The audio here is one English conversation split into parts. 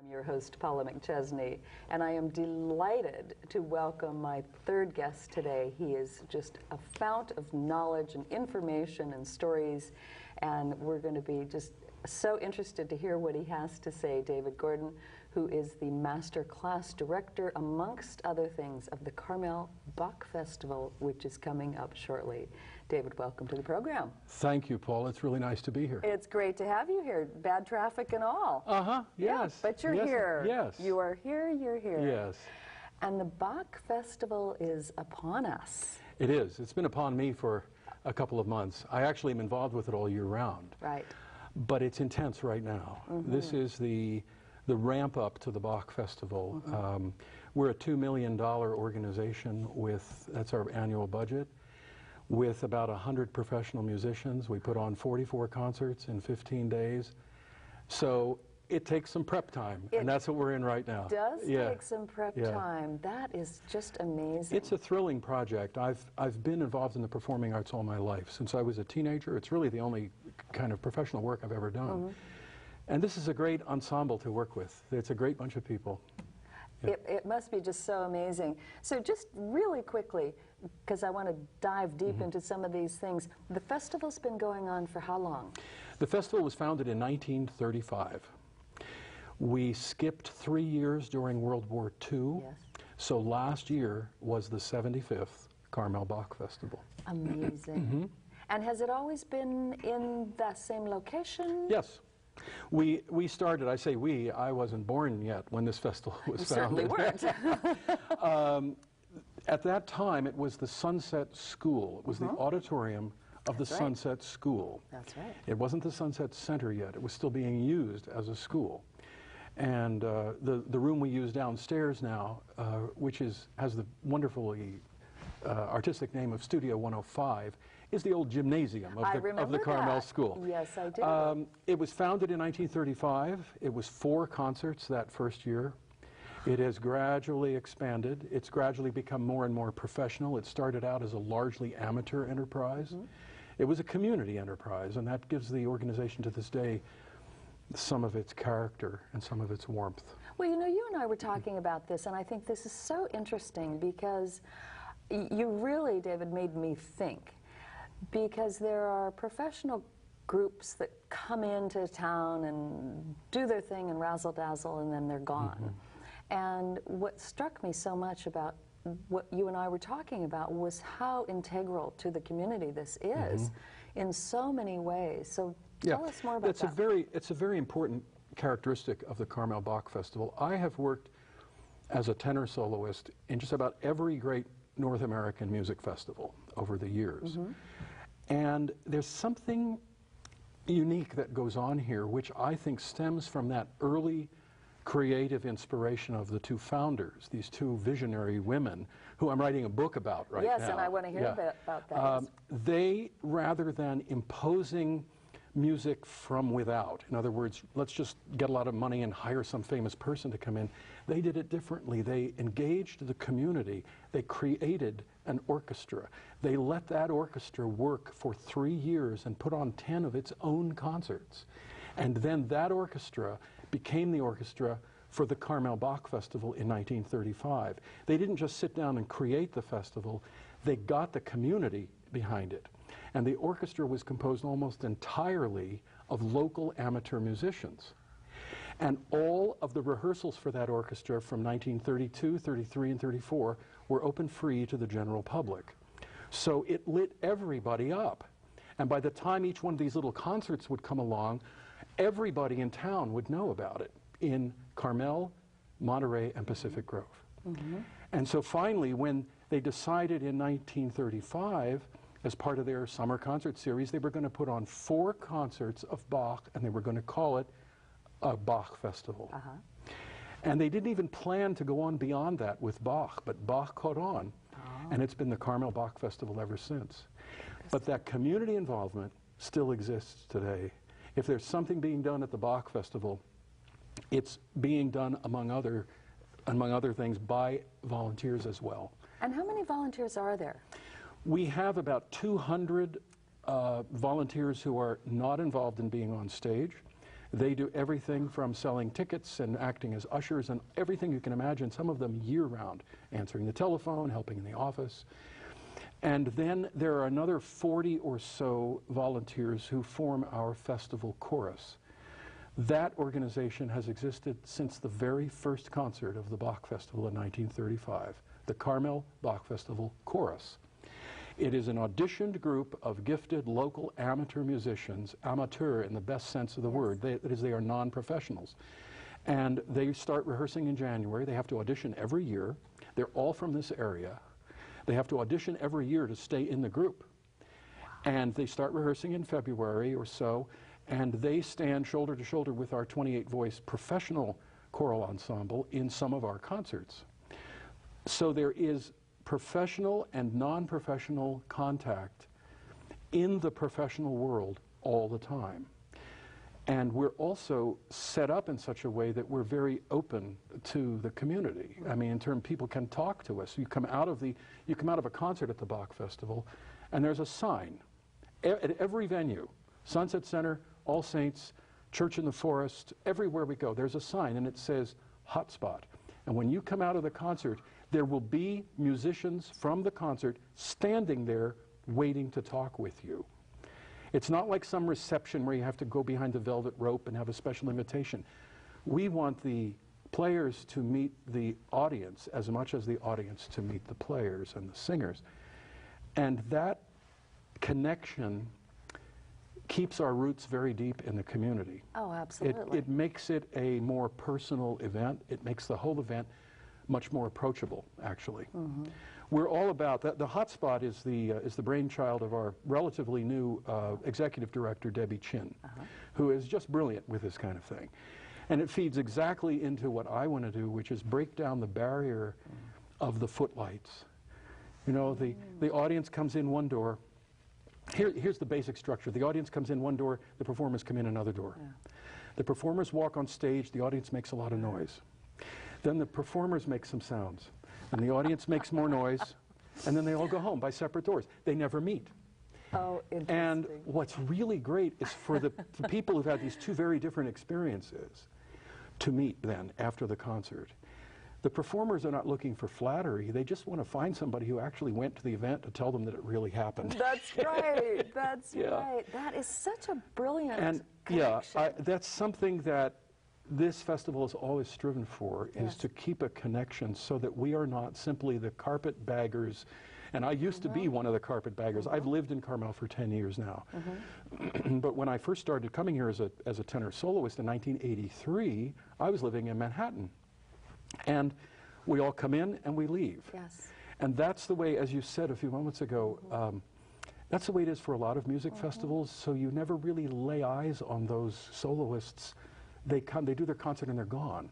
I'm your host, Paula Chesney, and I am delighted to welcome my third guest today. He is just a fount of knowledge and information and stories, and we're going to be just so interested to hear what he has to say. David Gordon, who is the Master Class Director, amongst other things, of the Carmel Bach Festival, which is coming up shortly. David, welcome to the program. Thank you, Paul. It's really nice to be here. It's great to have you here. Bad traffic and all. Uh-huh, yes. Yeah, but you're yes, here. Yes. You are here, you're here. Yes. And the Bach Festival is upon us. It is. It's been upon me for a couple of months. I actually am involved with it all year round. Right. But it's intense right now. Mm-hmm. This is the ramp up to the Bach Festival. Mm-hmm. We're a $2 million organization with, that's our annual budget, with about 100 professional musicians. We put on 44 concerts in 15 days. So it takes some prep time, and that's what we're in right now. It does take some prep time. That is just amazing. It's a thrilling project. I've been involved in the performing arts all my life. Since I was a teenager, it's really the only kind of professional work I've ever done. Mm-hmm. And this is a great ensemble to work with. It's a great bunch of people. Yeah. It must be just so amazing. So just really quickly, because I want to dive deep into some of these things, the festival's been going on for how long? The festival was founded in 1935. We skipped 3 years during World War II. Yes. So last year was the 75th Carmel Bach Festival. Amazing. Mm-hmm. And has it always been in that same location? Yes. We started, I say we, I wasn't born yet when this festival was founded. You certainly weren't. At that time, it was the Sunset School. It was the auditorium of the Sunset School. That's right. It wasn't the Sunset Center yet. It was still being used as a school. And the room we use downstairs now, which has the wonderfully artistic name of Studio 105, is the old gymnasium of the Carmel School. Yes, I do. It was founded in 1935. It was 4 concerts that first year. It has gradually expanded. It's gradually become more and more professional. It started out as a largely amateur enterprise. Mm-hmm. It was a community enterprise, and that gives the organization to this day some of its character and some of its warmth. Well, you know, you and I were talking about this, and I think this is so interesting because you really, David, made me think. Because there are professional groups that come into town and do their thing and razzle-dazzle, and then they're gone. Mm-hmm. And what struck me so much about what you and I were talking about was how integral to the community this is in so many ways. So tell us more about that. It's a very important characteristic of the Carmel Bach Festival. I have worked as a tenor soloist in just about every great North American music festival over the years. Mm-hmm. And there's something unique that goes on here, which I think stems from that early creative inspiration of the 2 founders, these 2 visionary women, who I'm writing a book about right now. Yes, and I want to hear a bit about that. They, rather than imposing music from without, in other words, let's just get a lot of money and hire some famous person to come in, they did it differently. They engaged the community. They created an orchestra. They let that orchestra work for 3 years and put on 10 of its own concerts. And then that orchestra became the orchestra for the Carmel Bach Festival in 1935. They didn't just sit down and create the festival, they got the community behind it. And the orchestra was composed almost entirely of local amateur musicians. And all of the rehearsals for that orchestra from 1932, 33, and 34 were open free to the general public. So it lit everybody up. And by the time each one of these little concerts would come along, everybody in town would know about it in Carmel, Monterey, and Pacific Grove. Mm-hmm. And so finally, when they decided in 1935, as part of their summer concert series, they were going to put on 4 concerts of Bach, and they were going to call it a Bach Festival. And they didn't even plan to go on beyond that with Bach, but Bach caught on, and it's been the Carmel Bach Festival ever since. But that community involvement still exists today. If there's something being done at the Bach Festival, it's being done, among other things, by volunteers as well. And how many volunteers are there? We have about 200 volunteers who are not involved in being on stage, They do everything from selling tickets and acting as ushers and everything you can imagine, some of them year-round, answering the telephone, helping in the office. And then there are another 40 or so volunteers who form our festival chorus. That organization has existed since the very first concert of the Bach Festival in 1935, the Carmel Bach Festival Chorus. It is an auditioned group of gifted local amateur musicians, amateur in the best sense of the word, that is, they are non-professionals. And they start rehearsing in January. They have to audition every year. They're all from this area. They have to audition every year to stay in the group. And they start rehearsing in February or so, and they stand shoulder to shoulder with our 28-voice professional choral ensemble in some of our concerts. So there is professional and non-professional contact in the professional world all the time. And we're also set up in such a way that we're very open to the community. I mean, in terms, people can talk to us. You come out of a concert at the Bach Festival, and there's a sign at every venue, Sunset Center, All Saints, Church in the Forest, everywhere we go, there's a sign, and it says hotspot. And when you come out of the concert, there will be musicians from the concert standing there waiting to talk with you. It's not like some reception where you have to go behind the velvet rope and have a special invitation. We want the players to meet the audience as much as the audience to meet the players and the singers. And that connection keeps our roots very deep in the community. Oh, absolutely. It makes it a more personal event. It makes the whole event much more approachable, actually. Mm-hmm. We're all about that. The hotspot is the brainchild of our relatively new executive director, Debbie Chin, who is just brilliant with this kind of thing. And it feeds exactly into what I want to do, which is break down the barrier of the footlights. You know, the audience comes in one door. Here's the basic structure. The audience comes in one door, the performers come in another door. Yeah. The performers walk on stage, the audience makes a lot of noise. Then the performers make some sounds, and the audience makes more noise, and then they all go home by separate doors. They never meet. Oh, interesting. And what's really great is for the people who've had these two very different experiences to meet then after the concert. The performers are not looking for flattery. They just want to find somebody who actually went to the event to tell them that it really happened. That's right. That's right. That is such a brilliant connection. Yeah, that's something that this festival has always striven for, is to keep a connection so that we are not simply the carpetbaggers. And I used to be one of the carpetbaggers. I've lived in Carmel for 10 years now. But when I first started coming here as a tenor soloist in 1983, I was living in Manhattan. And we all come in and we leave. Yes. And that's the way, as you said a few moments ago, that's the way it is for a lot of music festivals. So you never really lay eyes on those soloists. They come, they do their concert, and they're gone.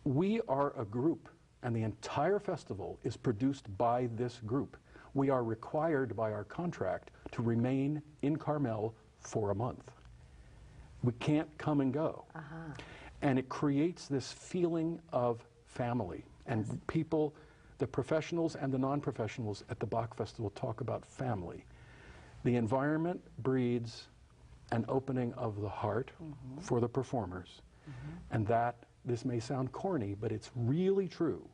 We are a group, and the entire festival is produced by this group. We are required by our contract to remain in Carmel for a month. We can't come and go. And it creates this feeling of family. And people, the professionals and the non-professionals at the Bach Festival talk about family. The environment breeds an opening of the heart for the performers. And that, this may sound corny, but it's really true.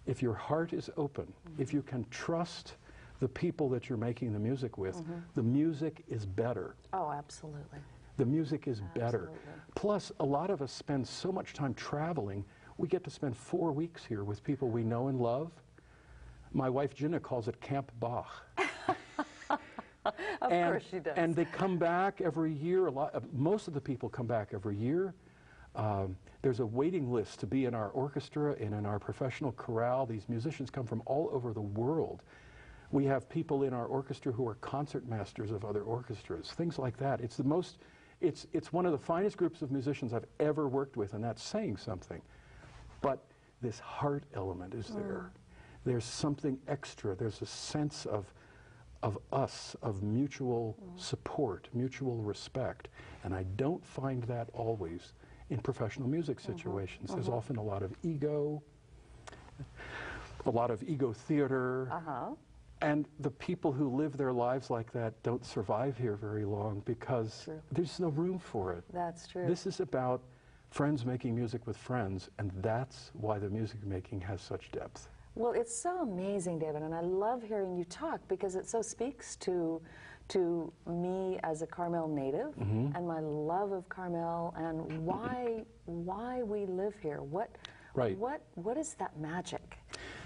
If your heart is open, if you can trust the people that you're making the music with, the music is better. Oh, absolutely. The music is better. Plus, a lot of us spend so much time traveling, we get to spend 4 weeks here with people we know and love. My wife, Jenna, calls it Camp Bach. Of course she does. And they come back every year. Most of the people come back every year. There's a waiting list to be in our orchestra and in our professional chorale. These musicians come from all over the world. We have people in our orchestra who are concert masters of other orchestras, things like that. It's the most, it's one of the finest groups of musicians I've ever worked with, and that's saying something. But this heart element is there. There's something extra. There's a sense of us, of mutual support, mutual respect. And I don't find that always in professional music situations. There's often a lot of ego theater, And the people who live their lives like that don't survive here very long because there's no room for it. That's true. This is about friends making music with friends, and that's why the music making has such depth. Well, it's so amazing, David, and I love hearing you talk because it so speaks to me as a Carmel native and my love of Carmel and why we live here. What is that magic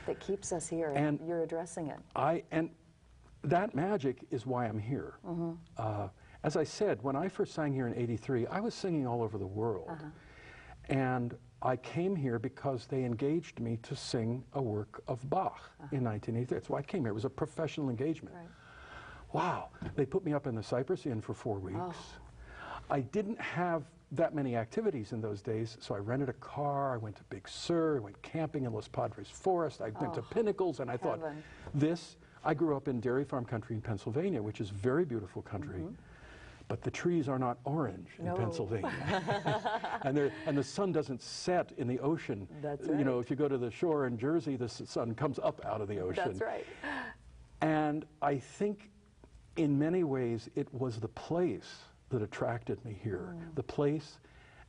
that keeps us here? And you're addressing it. And that magic is why I'm here. As I said, when I first sang here in '83, I was singing all over the world. And I came here because they engaged me to sing a work of Bach in 1983. That's why I came here. It was a professional engagement. Wow. They put me up in the Cypress Inn for 4 weeks. I didn't have that many activities in those days, so I rented a car, I went to Big Sur, I went camping in Los Padres Forest, I went to Pinnacles, and I thought, I grew up in dairy farm country in Pennsylvania, which is very beautiful country, but the trees are not orange in Pennsylvania. and the sun doesn't set in the ocean. That's right. You know, if you go to the shore in Jersey, the sun comes up out of the ocean. That's right. And I think in many ways it was the place that attracted me here, the place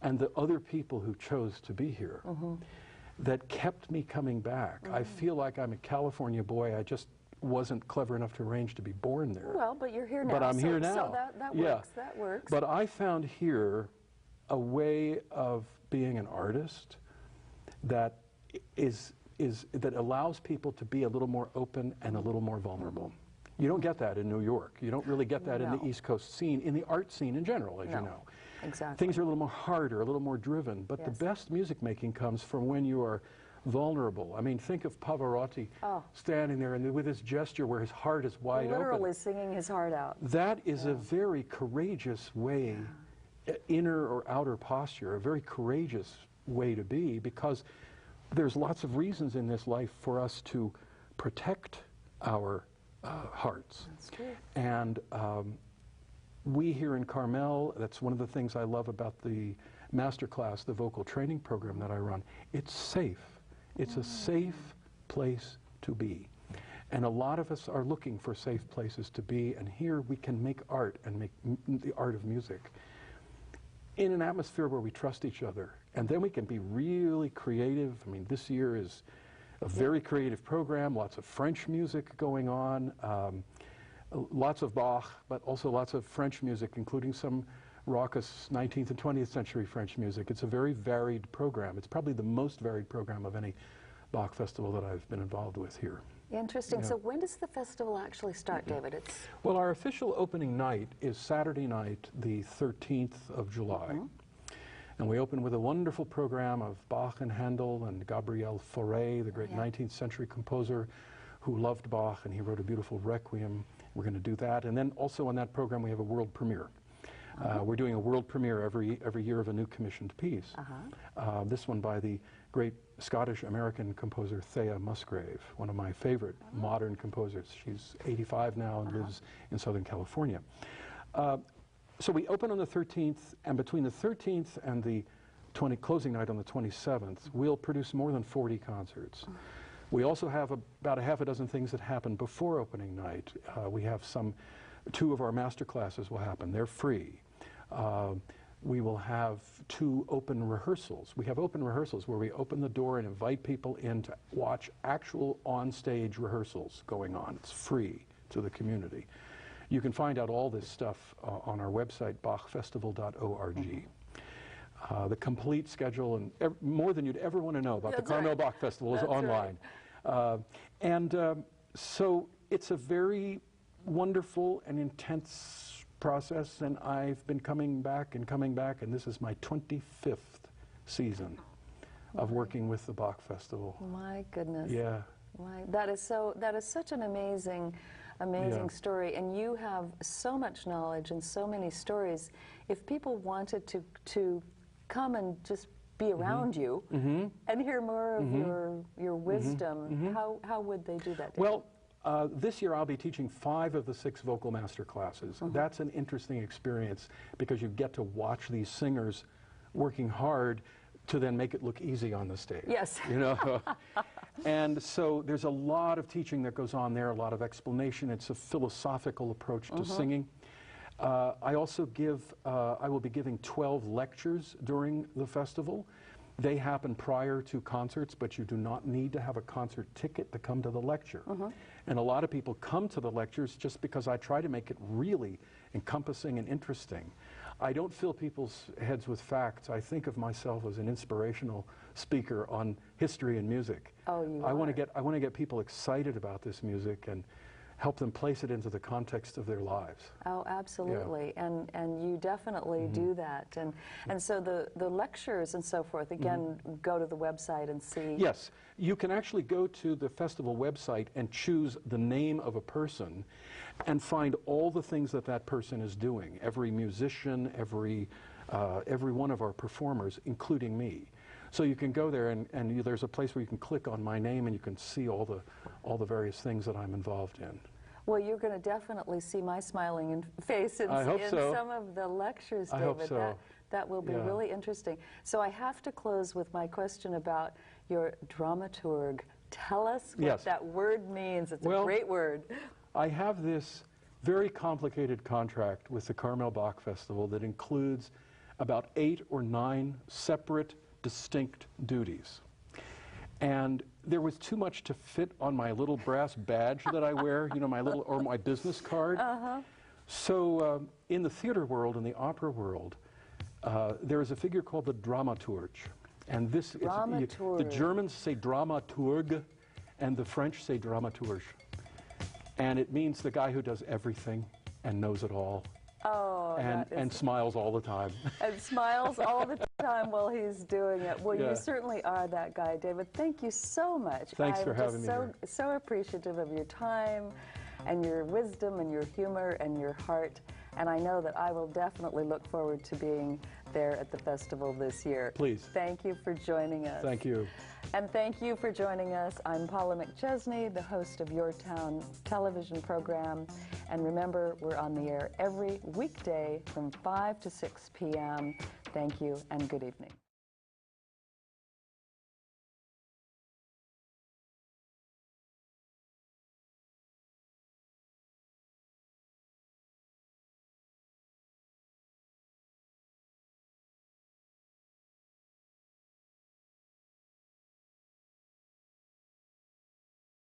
and the other people who chose to be here that kept me coming back. I feel like I'm a California boy. I just wasn't clever enough to arrange to be born there. Well, but you're here now. But I'm here now. So that works. That works. But I found here a way of being an artist that that allows people to be a little more open and a little more vulnerable. You don't get that in New York. You don't really get that in the East Coast scene, in the art scene in general, as you know. Exactly. Things are a little more harder, a little more driven. But the best music making comes from when you are vulnerable. I mean, think of Pavarotti standing there and with his gesture where his heart is wide open. Literally singing his heart out. That is a very courageous way, inner or outer posture, a very courageous way to be, because there's lots of reasons in this life for us to protect our hearts. That's true. And we here in Carmel, that's one of the things I love about the masterclass, the vocal training program that I run. It's safe. It's a safe place to be. And a lot of us are looking for safe places to be, and here we can make art and make the art of music in an atmosphere where we trust each other. And then we can be really creative. I mean, this year is a very creative program, lots of French music going on, lots of Bach, but also lots of French music, including some raucous 19th and 20th century French music. It's a very varied program. It's probably the most varied program of any Bach festival that I've been involved with here. Interesting. So when does the festival actually start, David? Well, our official opening night is Saturday night, the 13th of July. And we open with a wonderful program of Bach and Handel and Gabriel Fauré, the great 19th century composer who loved Bach, and he wrote a beautiful requiem. We're going to do that. And then also on that program we have a world premiere. We're doing a world premiere every year of a new commissioned piece. This one by the great Scottish-American composer Thea Musgrave, one of my favorite modern composers. She's 85 now and lives in Southern California. So we open on the 13th, and between the 13th and the closing night on the 27th, we'll produce more than 40 concerts. We also have about a half a dozen things that happen before opening night. We have two of our master classes will happen. They're free. We will have 2 open rehearsals. We have open rehearsals where we open the door and invite people in to watch actual on-stage rehearsals going on. It's free to the community. You can find out all this stuff on our website, bachfestival.org. The complete schedule and more than you'd ever want to know about the Carmel Bach Festival is online. So it's a very wonderful and intense process, and I've been coming back, and this is my 25th season of working with the Bach Festival. My goodness. Yeah. That is such an amazing story, and you have so much knowledge and so many stories. If people wanted to come and just be around you and hear more of your wisdom, how would they do that? Well, this year I'll be teaching 5 of the 6 vocal master classes. That's an interesting experience because you get to watch these singers working hard to then make it look easy on the stage. Yes. You know? And so there's a lot of teaching that goes on there, a lot of explanation. It's a philosophical approach to singing. I also I will be giving 12 lectures during the festival. They happen prior to concerts, but you do not need to have a concert ticket to come to the lecture. And a lot of people come to the lectures just because I try to make it really encompassing and interesting. I don't fill people's heads with facts. I think of myself as an inspirational speaker on history and music. Oh, you I want to get people excited about this music and help them place it into the context of their lives. Oh, absolutely. Yeah. And you definitely do that. And so the lectures and so forth, again, go to the website and see. Yes. You can actually go to the festival website and choose the name of a person and find all the things that that person is doing. Every musician, every one of our performers, including me. So you can go there and there's a place where you can click on my name and you can see all the various things that I'm involved in. Well, you're going to definitely see my smiling face in some of the lectures, David. I hope so. That will be really interesting. So I have to close with my question about your dramaturg. Tell us what that word means. It's a great word. I have this very complicated contract with the Carmel Bach Festival that includes about 8 or 9 separate, distinct duties. And there was too much to fit on my little brass badge that I wear, you know, or my business card. So in the theater world, in the opera world, there is a figure called the dramaturg. And this is, the Germans say dramaturg, and the French say dramaturge. And it means the guy who does everything and knows it all. Oh, and smiles all the time. And smiles all the time while he's doing it. Well, you certainly are that guy, David. Thank you so much. Thanks for having me here. So appreciative of your time and your wisdom and your humor and your heart. And I know that I will definitely look forward to being there at the festival this year. Please. Thank you for joining us. Thank you. And thank you for joining us. I'm Paula Chesney, the host of Your Town television program. And remember, we're on the air every weekday from 5 to 6 p.m. Thank you and good evening.